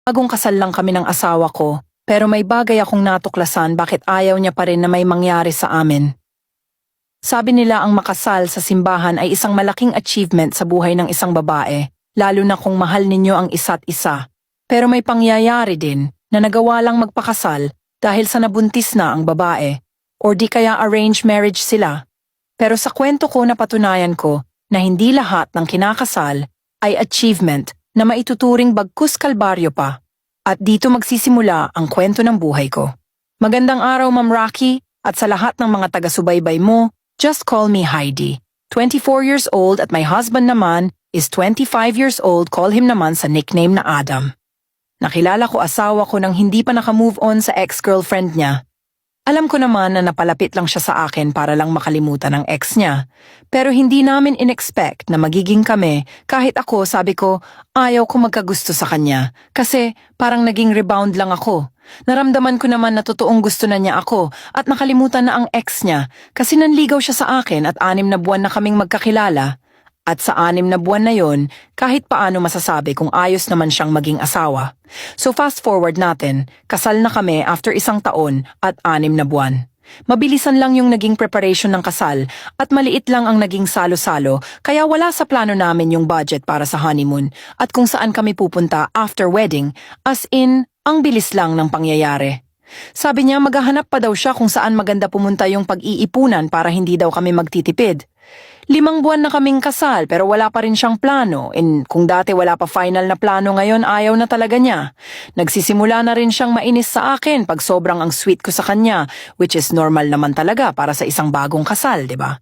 Bagong kasal lang kami ng asawa ko, pero may bagay akong natuklasan bakit ayaw niya pa rin na may mangyari sa amin. Sabi nila ang makasal sa simbahan ay isang malaking achievement sa buhay ng isang babae, lalo na kung mahal ninyo ang isa't isa. Pero may pangyayari din na nagawa lang magpakasal dahil sa nabuntis na ang babae, or di kaya arranged marriage sila. Pero sa kwento ko napatunayan ko na hindi lahat ng kinakasal ay achievement na maituturing bagkus kalbaryo pa. At dito magsisimula ang kwento ng buhay ko. Magandang araw, Ma'am Rocky, at sa lahat ng mga taga-subaybay mo, just call me Heidi. 24 years old at my husband naman is 25 years old, call him naman sa nickname na Adam. Nakilala ko asawa ko nang hindi pa naka-move on sa ex-girlfriend niya. Alam ko naman na napalapit lang siya sa akin para lang makalimutan ang ex niya. Pero hindi namin in-expect na magiging kami kahit ako sabi ko ayaw ko magkagusto sa kanya kasi parang naging rebound lang ako. Naramdaman ko naman na totoong gusto na niya ako at nakalimutan na ang ex niya kasi nanligaw siya sa akin at 6 na buwan na kaming magkakilala. At sa 6 na buwan na yon, kahit paano masasabi kung ayos naman siyang maging asawa. So fast forward natin, kasal na kami after 1 taon at 6 na buwan. Mabilisan lang yung naging preparation ng kasal at maliit lang ang naging salo-salo kaya wala sa plano namin yung budget para sa honeymoon at kung saan kami pupunta after wedding, as in, ang bilis lang ng pangyayari. Sabi niya maghahanap pa daw siya kung saan maganda pumunta yung pag-iipunan para hindi daw kami magtitipid. 5 buwan na kaming kasal pero wala pa rin siyang plano. And kung dati wala pa final na plano, ngayon ayaw na talaga niya. Nagsisimula na rin siyang mainis sa akin pag sobrang ang sweet ko sa kanya, which is normal naman talaga para sa isang bagong kasal, di ba?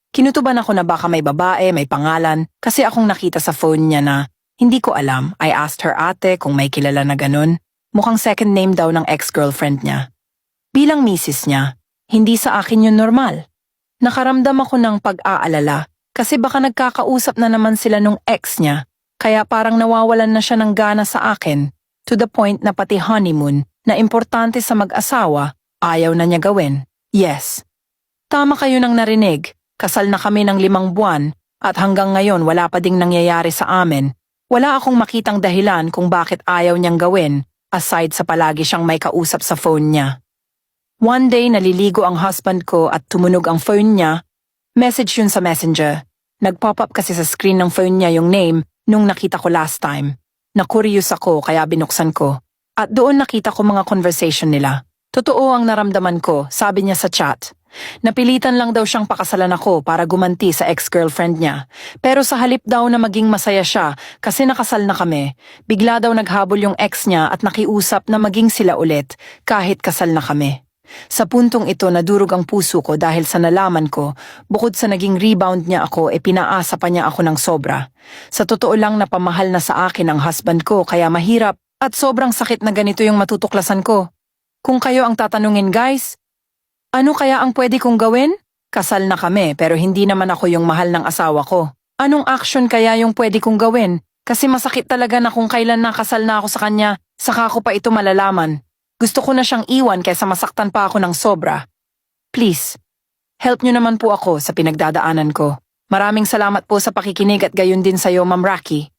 Kinutuban ako na baka may babae, may pangalan, kasi akong nakita sa phone niya na hindi ko alam. I asked her ate kung may kilala na ganun. Mukhang second name daw ng ex-girlfriend niya. Bilang misis niya, hindi sa akin yun normal. Nakaramdam ako ng pag-aalala kasi baka nagkakausap na naman sila nung ex niya kaya parang nawawalan na siya ng gana sa akin to the point na pati honeymoon na importante sa mag-asawa ayaw na niya gawin. Yes. Tama kayo nang narinig, kasal na kami ng 5 buwan at hanggang ngayon wala pa ding nangyayari sa amin. Wala akong makitang dahilan kung bakit ayaw niyang gawin aside sa palagi siyang may kausap sa phone niya. One day naliligo ang husband ko at tumunog ang phone niya. Message yun sa messenger. Nag-pop up kasi sa screen ng phone niya yung name nung nakita ko last time. Na-curious ako kaya binuksan ko. At doon nakita ko mga conversation nila. Totoo ang naramdaman ko, sabi niya sa chat. Napilitan lang daw siyang pakasalan ako para gumanti sa ex-girlfriend niya. Pero sa halip daw na maging masaya siya kasi nakasal na kami, bigla daw naghabol yung ex niya at nakiusap na maging sila ulit kahit kasal na kami. Sa puntong ito nadurog ang puso ko dahil sa nalaman ko, bukod sa naging rebound niya ako, pinaasa pa niya ako ng sobra. Sa totoo lang napamahal na sa akin ang husband ko kaya mahirap at sobrang sakit na ganito yung matutuklasan ko. Kung kayo ang tatanungin guys, ano kaya ang pwede kong gawin? Kasal na kami pero hindi naman ako yung mahal ng asawa ko. Anong action kaya yung pwede kong gawin? Kasi masakit talaga na kung kailan nakasal na ako sa kanya, saka ko pa ito malalaman. Gusto ko na siyang iwan kaysa masaktan pa ako ng sobra. Please, help niyo naman po ako sa pinagdadaanan ko. Maraming salamat po sa pakikinig at gayon din sa iyo, Ma'am Rocky.